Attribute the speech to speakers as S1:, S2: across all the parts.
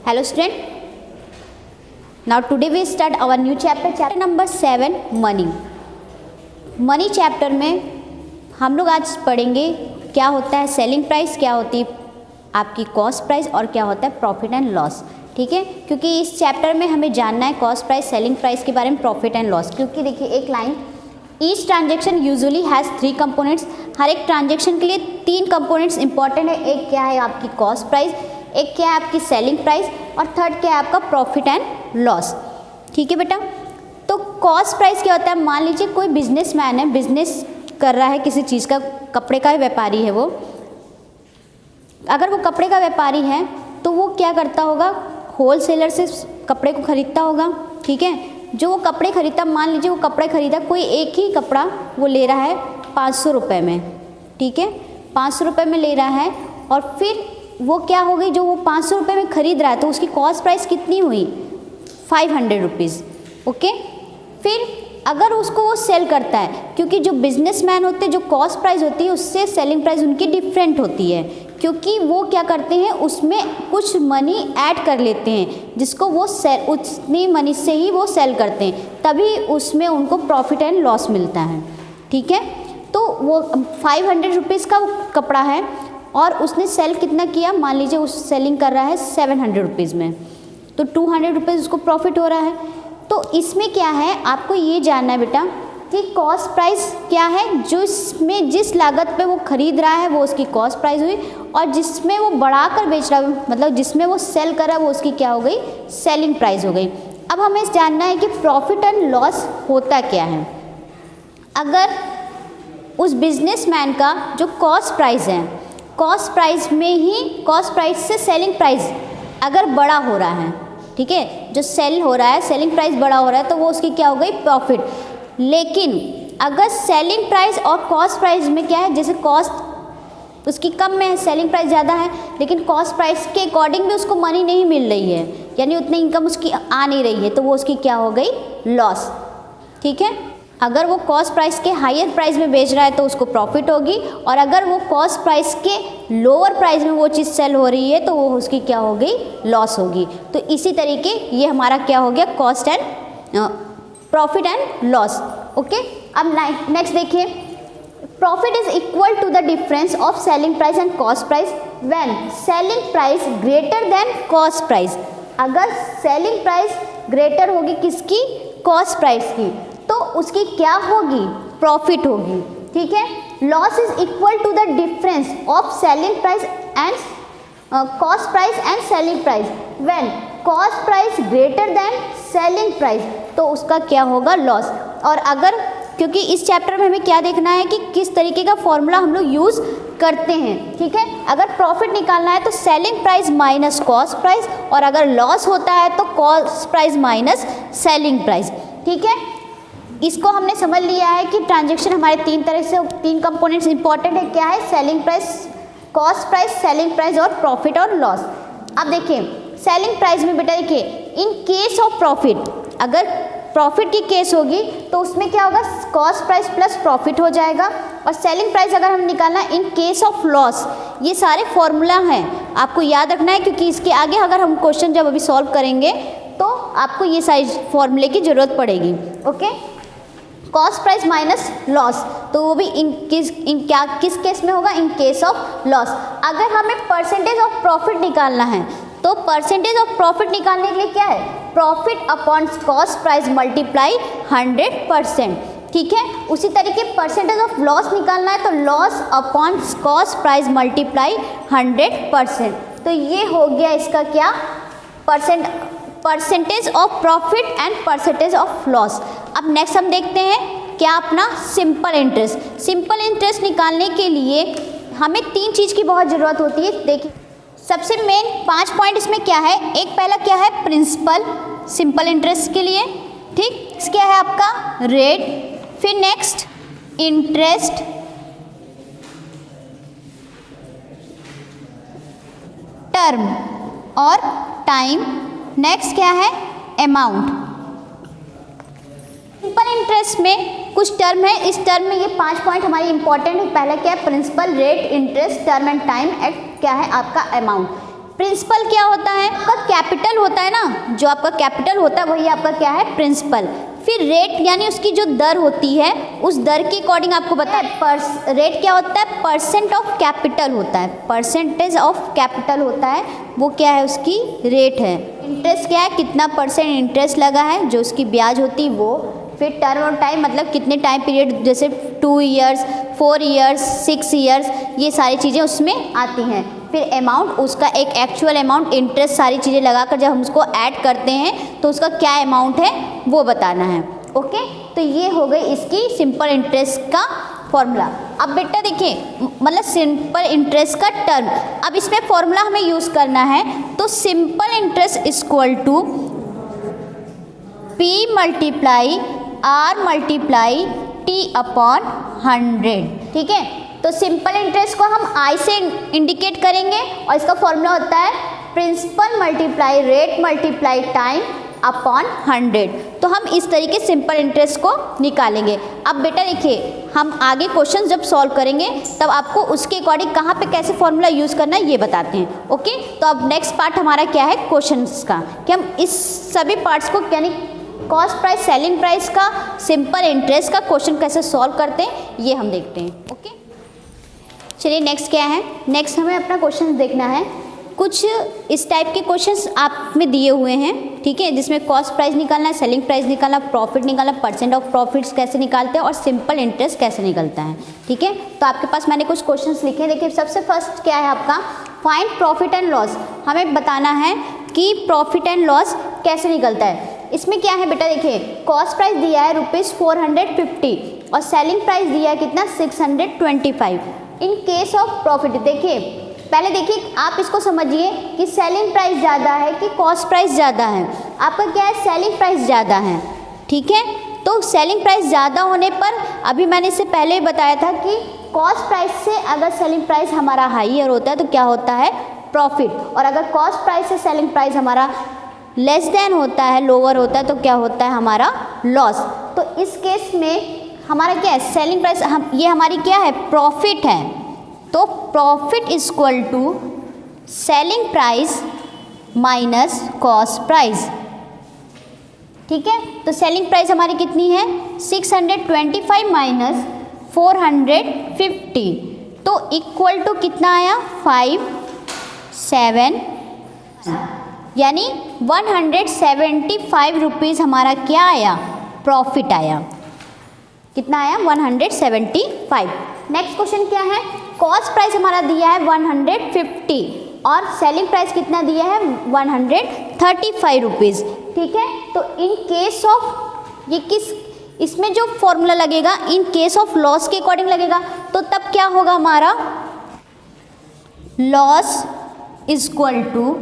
S1: Hello student. Now today we start our new chapter number 7 money. Money chapter में हम लोग आज पढ़ेंगे क्या होता है सेलिंग प्राइस, क्या होती है आपकी कॉस्ट प्राइस और क्या होता है प्रॉफिट एंड लॉस। ठीक है, क्योंकि इस चैप्टर में हमें जानना है कॉस्ट प्राइस, सेलिंग प्राइस के बारे में, प्रॉफिट एंड लॉस। क्योंकि देखिए एक line, each transaction usually has 3 components. हर एक ट्रांजेक्शन के लिए 3 कंपोनेंट्स इंपॉर्टेंट है। एक क्या है आपकी कॉस्ट प्राइस, एक क्या है आपकी सेलिंग प्राइस और थर्ड क्या है आपका प्रॉफिट एंड लॉस। ठीक है बेटा, तो कॉस्ट प्राइस क्या होता है, मान लीजिए कोई बिजनेसमैन है, बिजनेस कर रहा है किसी चीज़ का, कपड़े का व्यापारी है वो। अगर वो कपड़े का व्यापारी है तो वो क्या करता होगा, होलसेलर से कपड़े को खरीदता होगा। ठीक है, जो वो कपड़े खरीदता, मान लीजिए वो कपड़े खरीदा, कोई एक ही कपड़ा वो ले रहा है 500 रुपये में। ठीक है, 500 रुपये में ले रहा है और फिर वो क्या हो गई, जो वो 500 रुपये में खरीद रहा है तो उसकी कॉस्ट प्राइस कितनी हुई, 500 रुपीज़। ओके, फिर अगर उसको वो सेल करता है, क्योंकि जो बिजनेसमैन होते हैं जो कॉस्ट प्राइस होती है उससे सेलिंग प्राइस उनकी डिफरेंट होती है, क्योंकि वो क्या करते हैं उसमें कुछ मनी ऐड कर लेते हैं जिसको वो सेल, उतनी मनी से ही वो सेल करते हैं, तभी उसमें उनको प्रॉफिट एंड लॉस मिलता है। ठीक है, तो वो 500 रुपीज़ का कपड़ा है और उसने सेल कितना किया, मान लीजिए उस सेलिंग कर रहा है 700 रुपीज़ में, तो 200 रुपीज़ उसको प्रॉफिट हो रहा है। तो इसमें क्या है, आपको ये जानना है बेटा कि कॉस्ट प्राइस क्या है, जो इसमें जिस लागत पे वो खरीद रहा है वो उसकी कॉस्ट प्राइस हुई, और जिसमें वो बढ़ाकर बेच रहा है, मतलब जिसमें वो सेल कर रहा है वो उसकी क्या हो गई, सेलिंग प्राइस हो गई। अब हमें जानना है कि प्रॉफिट एंड लॉस होता क्या है। अगर उस बिजनेसमैन का जो कॉस्ट प्राइस है, कॉस्ट प्राइस में ही, कॉस्ट प्राइस से सेलिंग प्राइस अगर बड़ा हो रहा है, ठीक है, जो सेल हो रहा है सेलिंग प्राइस बड़ा हो रहा है तो वो उसकी क्या हो गई, प्रॉफिट। लेकिन अगर सेलिंग प्राइस और कॉस्ट प्राइस में क्या है, जैसे कॉस्ट उसकी कम में है, सेलिंग प्राइस ज़्यादा है, लेकिन कॉस्ट प्राइस के अकॉर्डिंग भी उसको मनी नहीं मिल रही है, यानी उतनी इनकम उसकी आ नहीं रही है, तो वो उसकी क्या हो गई, लॉस। ठीक है, अगर वो कॉस्ट प्राइस के हायर प्राइस में बेच रहा है तो उसको प्रॉफिट होगी, और अगर वो कॉस्ट प्राइस के लोअर प्राइस में वो चीज़ सेल हो रही है तो वो उसकी क्या हो गई, लॉस होगी। तो इसी तरीके ये हमारा क्या हो गया, cost and profit and loss. Okay, अब नेक्स्ट देखिए, profit is equal to the difference of selling price and cost price when selling price greater than cost price. अगर सेलिंग प्राइस ग्रेटर होगी किसकी, कॉस्ट प्राइस की, तो उसकी क्या होगी, प्रॉफिट होगी। ठीक है, loss is equal to the difference of selling price and cost price and selling price when cost price greater than selling price, तो उसका क्या होगा, लॉस। और अगर, क्योंकि इस चैप्टर में हमें क्या देखना है कि किस तरीके का फॉर्मूला हम लोग यूज़ करते हैं। ठीक है, अगर प्रॉफिट निकालना है तो selling price minus cost price, और अगर लॉस होता है तो cost price minus selling price. ठीक है, इसको हमने समझ लिया है कि ट्रांजैक्शन हमारे 3 तरह से, 3 कंपोनेंट्स इंपॉर्टेंट है, क्या है, selling price, cost price, selling price और प्रॉफिट और लॉस। अब देखिए सेलिंग प्राइस में बेटा देखिए, इन केस ऑफ प्रॉफिट, अगर प्रॉफिट की केस होगी तो उसमें क्या होगा, कॉस्ट प्राइस प्लस प्रॉफिट हो जाएगा, और सेलिंग प्राइस अगर हम निकालना इन केस ऑफ लॉस। ये सारे फॉर्मूला हैं, आपको याद रखना है, क्योंकि इसके आगे अगर हम क्वेश्चन जब अभी सॉल्व करेंगे तो आपको ये सारी फॉर्मूले की ज़रूरत पड़ेगी। Okay, cost price minus loss, तो वो भी किस केस में होगा, इन केस ऑफ लॉस। अगर हमें परसेंटेज ऑफ प्रॉफिट निकालना है तो परसेंटेज ऑफ प्रॉफिट निकालने के लिए क्या है, profit upon cost price multiply 100%। ठीक है, उसी तरीके परसेंटेज ऑफ लॉस निकालना है तो loss upon cost price multiply 100%। तो ये हो गया इसका क्या, percentage of profit and percentage of loss. अब नेक्स्ट हम देखते हैं क्या, अपना सिंपल इंटरेस्ट। सिंपल इंटरेस्ट निकालने के लिए हमें 3 चीज़ की बहुत ज़रूरत होती है। देखिए सबसे मेन 5 पॉइंट इसमें क्या है, एक पहला क्या है, प्रिंसिपल, सिंपल इंटरेस्ट के लिए। ठीक, क्या है आपका रेट, फिर नेक्स्ट इंटरेस्ट, टर्म और टाइम, नेक्स्ट क्या है, अमाउंट। सिंपल इंटरेस्ट में कुछ टर्म है, इस टर्म में ये 5 पॉइंट हमारी इंपॉर्टेंट है। पहला क्या है, principal, rate, interest, term and time, एट क्या है आपका अमाउंट। प्रिंसिपल क्या होता है? आपका कैपिटल होता है ना, जो आपका कैपिटल होता है वही आपका क्या है? प्रिंसिपल। फिर रेट यानी उसकी जो दर होती है उस दर के अकॉर्डिंग आपको बताया रेट क्या होता है? परसेंट ऑफ कैपिटल होता है, परसेंटेज ऑफ कैपिटल होता है, वो क्या है? उसकी रेट है। इंटरेस्ट क्या है? कितना परसेंट इंटरेस्ट लगा है, जो उसकी ब्याज होती है वो। फिर टर्म ऑफ टाइम मतलब कितने टाइम पीरियड, जैसे 2 ईयर्स, 4 ईयर्स, 6 ईयर्स, ये सारी चीज़ें उसमें आती हैं। फिर अमाउंट, उसका एक एक्चुअल अमाउंट, इंटरेस्ट, सारी चीज़ें लगाकर जब हम उसको ऐड करते हैं तो उसका क्या अमाउंट है वो बताना है। ओके, तो ये हो गई इसकी सिंपल इंटरेस्ट का फॉर्मूला। अब बेटा देखिए, मतलब सिंपल इंटरेस्ट का टर्म, अब इसमें फॉर्मूला हमें यूज़ करना है। तो simple interest equal to P multiply R multiply T upon 100। ठीक है, तो सिंपल इंटरेस्ट को हम I से इंडिकेट करेंगे और इसका फॉर्मूला होता है principal multiply rate multiply time upon 100। तो हम इस तरीके सिंपल इंटरेस्ट को निकालेंगे। अब बेटा देखिए, हम आगे क्वेश्चन जब सॉल्व करेंगे तब आपको उसके अकॉर्डिंग कहाँ पे कैसे फॉर्मूला यूज़ करना है ये बताते हैं। ओके, तो अब नेक्स्ट पार्ट हमारा क्या है? क्वेश्चंस का, कि हम इस सभी पार्ट्स को यानी कॉस्ट प्राइस, सेलिंग प्राइस का, सिंपल इंटरेस्ट का क्वेश्चन कैसे सॉल्व करते हैं ये हम देखते हैं। ओके, चलिए नेक्स्ट क्या है? नेक्स्ट हमें अपना क्वेश्चन देखना है। कुछ इस टाइप के क्वेश्चंस आप में दिए हुए हैं, ठीक है, जिसमें कॉस्ट प्राइस निकालना है, सेलिंग प्राइस निकालना, प्रॉफिट निकालना, परसेंट ऑफ प्रॉफिट्स कैसे निकालते हैं और सिंपल इंटरेस्ट कैसे निकलता है। ठीक है, तो आपके पास मैंने कुछ क्वेश्चंस लिखे हैं। देखिए सबसे फर्स्ट क्या है आपका? Find profit and loss. हमें बताना है कि प्रॉफिट एंड लॉस कैसे निकलता है। इसमें क्या है बेटा? देखिए कॉस्ट प्राइस दिया है ₹450 और सेलिंग प्राइस दिया है कितना? 625। इन केस ऑफ प्रॉफिट, देखिए पहले देखिए आप इसको समझिए कि सेलिंग प्राइस ज़्यादा है कि कॉस्ट प्राइस ज़्यादा है। आपका क्या है? सेलिंग प्राइस ज़्यादा है। ठीक है, तो सेलिंग प्राइस ज़्यादा होने पर, अभी मैंने इससे पहले बताया था कि कॉस्ट प्राइस से अगर सेलिंग प्राइस हमारा हाईयर होता है तो क्या होता है? प्रॉफिट। और अगर कॉस्ट प्राइस से सेलिंग प्राइस हमारा लेस देन होता है, लोअर होता है, तो क्या होता है? हमारा लॉस। तो इस केस में हमारा क्या है? सेलिंग प्राइस, ये हमारी क्या है? प्रॉफिट है। तो profit equal to selling price minus cost price. ठीक है, तो सेलिंग प्राइस हमारी कितनी है? 625 माइनस 450, तो इक्वल टू कितना आया? 57, यानी 175 रुपीज़ हमारा क्या आया? प्रॉफिट आया। कितना आया? 175। नेक्स्ट क्वेश्चन क्या है? कॉस्ट प्राइस हमारा दिया है 150 और सेलिंग प्राइस कितना दिया है? 135 रुपीज़। ठीक है, तो इन केस ऑफ, ये किस, इसमें जो फॉर्मूला लगेगा इन केस ऑफ लॉस के अकॉर्डिंग लगेगा। तो तब क्या होगा हमारा? Loss equal to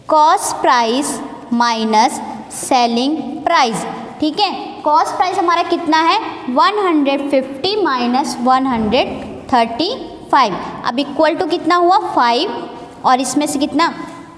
S1: cost price minus selling price. ठीक है, कॉस्ट प्राइस हमारा कितना है? 150 माइनस 135। अब इक्वल टू कितना हुआ? 5, और इसमें से कितना?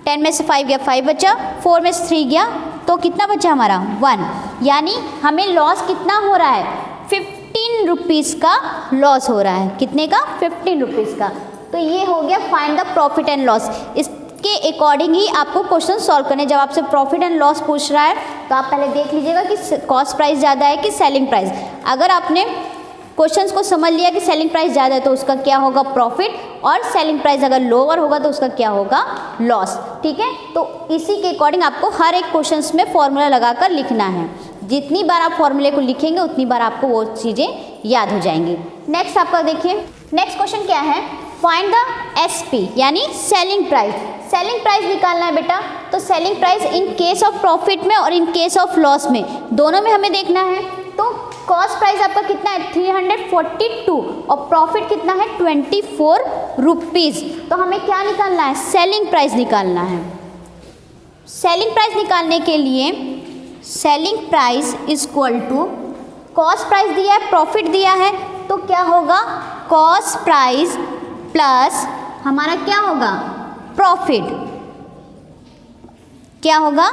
S1: 10 में से 5 गया, 5 बचा, 4 में से 3 गया, तो कितना बचा हमारा? 1। यानी हमें लॉस कितना हो रहा है? 15 रुपीज़ का लॉस हो रहा है। कितने का? 15 रुपीज़ का। तो ये हो गया find the profit and loss. इसके अकॉर्डिंग ही आपको क्वेश्चन सॉल्व करने। जब आपसे प्रॉफिट एंड लॉस पूछ रहा है तो आप पहले देख लीजिएगा कि कॉस्ट प्राइस ज़्यादा है कि सेलिंग प्राइस। अगर आपने क्वेश्चंस को समझ लिया कि सेलिंग प्राइस ज़्यादा है तो उसका क्या होगा? प्रॉफिट, और सेलिंग प्राइस अगर लोअर होगा तो उसका क्या होगा? लॉस। ठीक है, तो इसी के अकॉर्डिंग आपको हर एक क्वेश्चंस में फॉर्मूला लगाकर लिखना है। जितनी बार आप फॉर्मूले को लिखेंगे उतनी बार आपको वो चीज़ें याद हो जाएंगी। नेक्स्ट आपका देखिए, नेक्स्ट क्वेश्चन क्या है? फाइंड द एसपी यानी सेलिंग प्राइस। सेलिंग प्राइस निकालना है बेटा। तो selling price in case of profit में और इन केस ऑफ लॉस में, दोनों में हमें देखना है। तो कॉस्ट प्राइस आपका कितना है? 342 और प्रॉफिट कितना है? 24 रुपीज़। तो हमें क्या निकालना है? सेलिंग प्राइस निकालना है। सेलिंग प्राइस निकालने के लिए selling price equal to cost price दिया है, प्रॉफिट दिया है, तो क्या होगा? कॉस्ट प्राइस प्लस हमारा क्या होगा? प्रॉफिट। क्या होगा?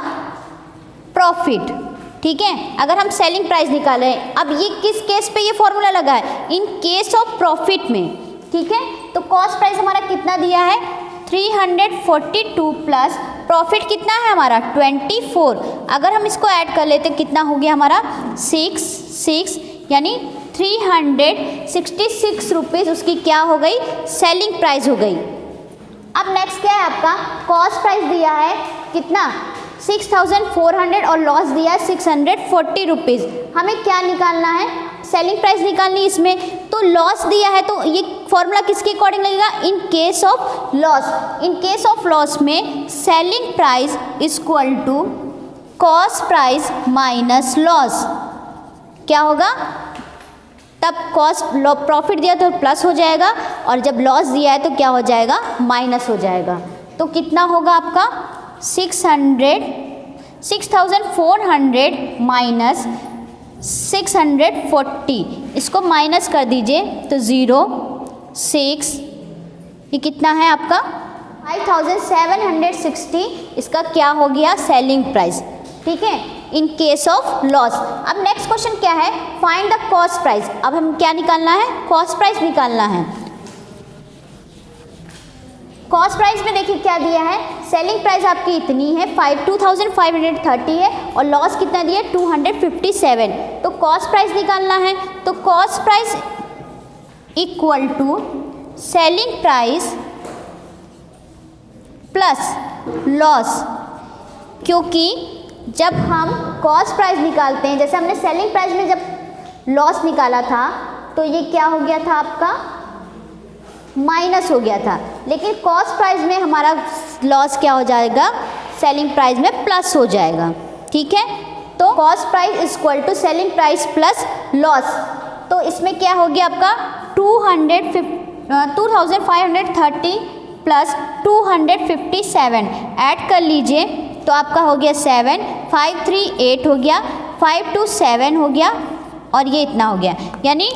S1: प्रॉफिट। ठीक है, अगर हम सेलिंग प्राइस निकालें, अब ये किस केस पे ये फॉर्मूला लगा है? इन केस ऑफ प्रॉफिट में। ठीक है, तो कॉस्ट प्राइस हमारा कितना दिया है? 342 प्लस प्रॉफिट कितना है हमारा 24। अगर हम इसको ऐड कर लेते कितना हो गया हमारा 6 यानी 366 रुपीज़ उसकी क्या हो गई सेलिंग प्राइस हो गई। अब नेक्स्ट क्या है आपका कॉस्ट प्राइस दिया है कितना 6400 और लॉस दिया है 640 रुपीज़। हमें क्या निकालना है सेलिंग प्राइस निकालनी इसमें। तो लॉस दिया है तो ये फॉर्मूला किसके अकॉर्डिंग लगेगा in case of loss. In case of loss में selling price equal to cost price minus loss क्या होगा तब कॉस्ट प्रॉफिट दिया तो प्लस हो जाएगा और जब लॉस दिया है तो क्या हो जाएगा माइनस हो जाएगा। तो कितना होगा आपका 6400 माइनस 640 इसको माइनस कर दीजिए तो 6 ये कितना है आपका 5760 इसका क्या हो गया सेलिंग प्राइस। ठीक है इन केस ऑफ लॉस। अब नेक्स्ट क्वेश्चन क्या है फाइंड द कॉस्ट प्राइस। अब हम क्या निकालना है कॉस्ट प्राइस निकालना है। कॉस्ट प्राइस में देखिए क्या दिया है सेलिंग प्राइस आपकी इतनी है 2530 है और लॉस कितना दिया 257। तो कॉस्ट प्राइस निकालना है तो cost price equal to selling price plus loss. क्योंकि जब हम कॉस्ट प्राइस निकालते हैं जैसे हमने सेलिंग प्राइस में जब लॉस निकाला था तो ये क्या हो गया था आपका माइनस हो गया था, लेकिन कॉस्ट प्राइस में हमारा लॉस क्या हो जाएगा सेलिंग प्राइस में प्लस हो जाएगा। ठीक है तो cost price equal to selling price plus loss. तो इसमें क्या हो गया आपका 2530 प्लस 257 ऐड कर लीजिए तो आपका हो गया 7 538 हो गया 527 हो गया और ये इतना हो गया यानी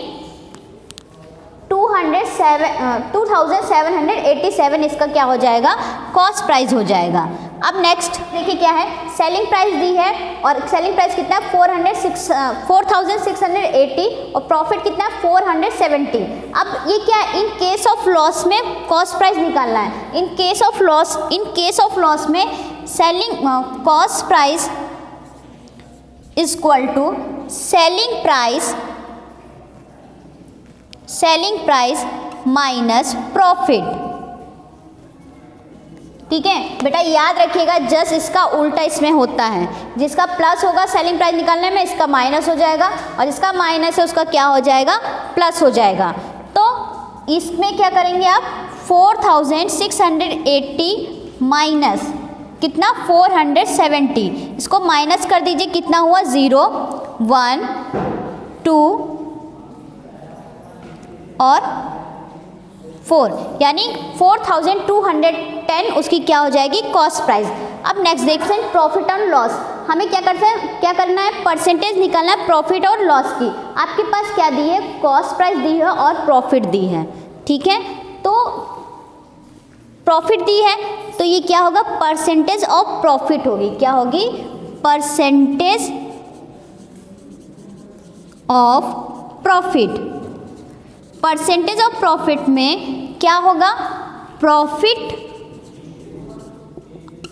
S1: 2787 इसका क्या हो जाएगा कॉस्ट प्राइस हो जाएगा। अब नेक्स्ट देखिए क्या है सेलिंग प्राइस दी है और सेलिंग प्राइस कितना है 4680 और प्रॉफिट कितना है 470। अब ये क्या है इन केस ऑफ लॉस में कॉस्ट प्राइस निकालना है। इन केस ऑफ लॉस में selling cost price equal to selling price minus profit. ठीक है बेटा याद रखिएगा जस्ट इसका उल्टा इसमें होता है। जिसका प्लस होगा सेलिंग प्राइस निकालने में इसका माइनस हो जाएगा और जिसका माइनस है उसका क्या हो जाएगा प्लस हो जाएगा। तो इसमें क्या करेंगे आप 4680 माइनस कितना 470 इसको माइनस कर दीजिए कितना हुआ 0 1 2 और 4 यानी 4210 उसकी क्या हो जाएगी कॉस्ट प्राइस। अब नेक्स्ट देखते हैं प्रॉफिट और लॉस। हमें क्या करना है परसेंटेज निकालना है प्रॉफिट और लॉस की। आपके पास क्या दी है कॉस्ट प्राइस दी है और प्रॉफिट दी है। ठीक है तो प्रॉफिट दी है तो ये क्या होगा परसेंटेज ऑफ प्रॉफिट होगी। क्या होगी percentage of profit. Percentage of profit में क्या होगा profit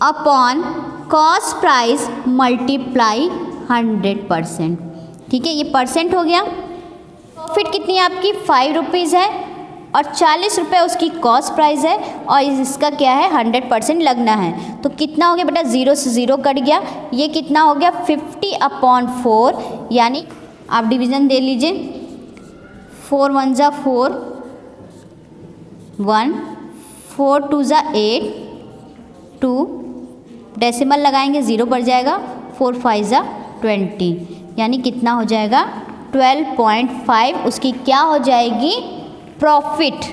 S1: upon cost price multiply 100%। ठीक है ये परसेंट हो गया। प्रॉफिट कितनी है आपकी 5 रुपीज़ है और 40 रुपये उसकी कॉस्ट प्राइस है और इसका क्या है 100% लगना है। तो कितना हो गया बेटा 0 से 0 कट गया। ये कितना हो गया 50/4 यानी आप डिवीज़न दे लीजिए 4 1 ज़ा 4 1 4 2 ज़ा 8 2 डेसिमल लगाएंगे 0 बढ़ जाएगा 4 5 ज़ा 20 यानी कितना हो जाएगा 12.5 उसकी क्या हो जाएगी प्रॉफिट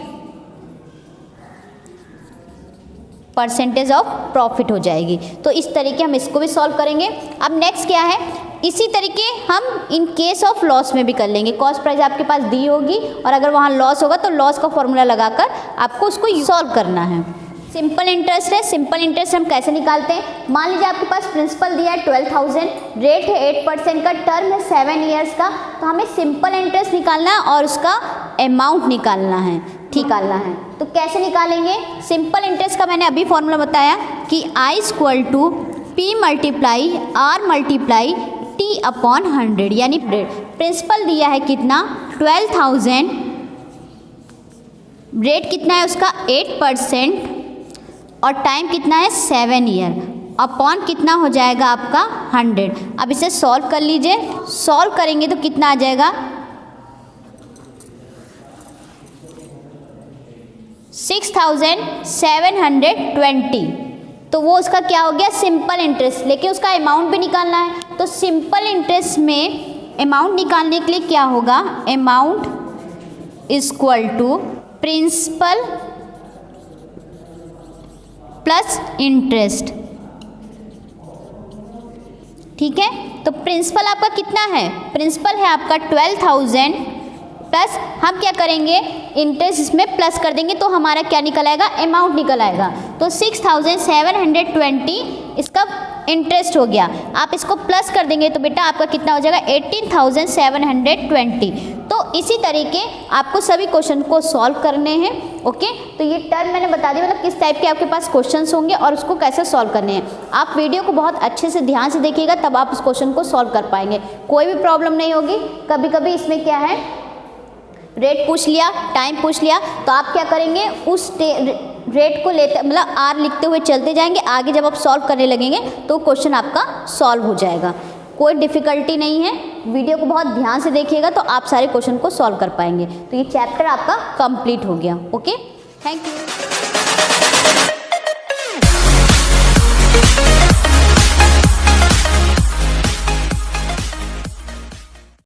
S1: परसेंटेज ऑफ प्रॉफिट हो जाएगी। तो इस तरीके हम इसको भी सॉल्व करेंगे। अब नेक्स्ट क्या है इसी तरीके हम इन केस ऑफ लॉस में भी कर लेंगे। कॉस्ट प्राइस आपके पास दी होगी और अगर वहाँ लॉस होगा तो लॉस का फॉर्मूला लगाकर आपको उसको सॉल्व करना है। सिंपल इंटरेस्ट है। सिंपल इंटरेस्ट हम कैसे निकालते हैं मान लीजिए आपके पास प्रिंसिपल दिया है 12,000 रेट है 8% का टर्म है 7 ईयर्स का। तो हमें सिंपल इंटरेस्ट निकालना है और उसका अमाउंट निकालना है। निकालना है। तो कैसे निकालेंगे? सिंपल इंटरेस्ट का मैंने अभी फॉर्मूला बताया कि I equal to P multiply R multiply T upon 100, यानी प्रिंसिपल दिया है कितना 12,000, रेट कितना है उसका 8% और टाइम कितना है 7 ईयर, अपॉन कितना हो जाएगा आपका 100। अब इसे सॉल्व कर लीजिए, सॉल्व करेंगे तो कितना आ जाएगा 6,720। तो वो उसका क्या हो गया सिंपल इंटरेस्ट, लेकिन उसका अमाउंट भी निकालना है। तो सिंपल इंटरेस्ट में अमाउंट निकालने के लिए क्या होगा, amount equal to principal plus interest. ठीक है, तो प्रिंसिपल आपका कितना है, प्रिंसिपल है आपका 12,000 प्लस हम क्या करेंगे इंटरेस्ट इसमें प्लस कर देंगे तो हमारा क्या निकल आएगा, अमाउंट निकल आएगा। तो 6,720 इसका इंटरेस्ट हो गया। आप इसको प्लस कर देंगे तो बेटा आपका कितना हो जाएगा 18,720। तो इसी तरीके आपको सभी क्वेश्चन को सॉल्व करने हैं। ओके, तो ये टर्म मैंने बता दिया, मतलब किस टाइप के आपके पास क्वेश्चंस होंगे और उसको कैसे सॉल्व करने हैं। आप वीडियो को बहुत अच्छे से ध्यान से देखिएगा, तब आप उस क्वेश्चन को सॉल्व कर पाएंगे, कोई भी प्रॉब्लम नहीं होगी। कभी कभी इसमें क्या है, रेट पूछ लिया, टाइम पूछ लिया, तो आप क्या करेंगे उस रेट को लेते मतलब आर लिखते हुए चलते जाएंगे, आगे जब आप सॉल्व करने लगेंगे तो क्वेश्चन आपका सॉल्व हो जाएगा। कोई डिफ़िकल्टी नहीं है, वीडियो को बहुत ध्यान से देखिएगा तो आप सारे क्वेश्चन को सॉल्व कर पाएंगे। तो ये चैप्टर आपका कंप्लीट हो गया। Okay, thank you.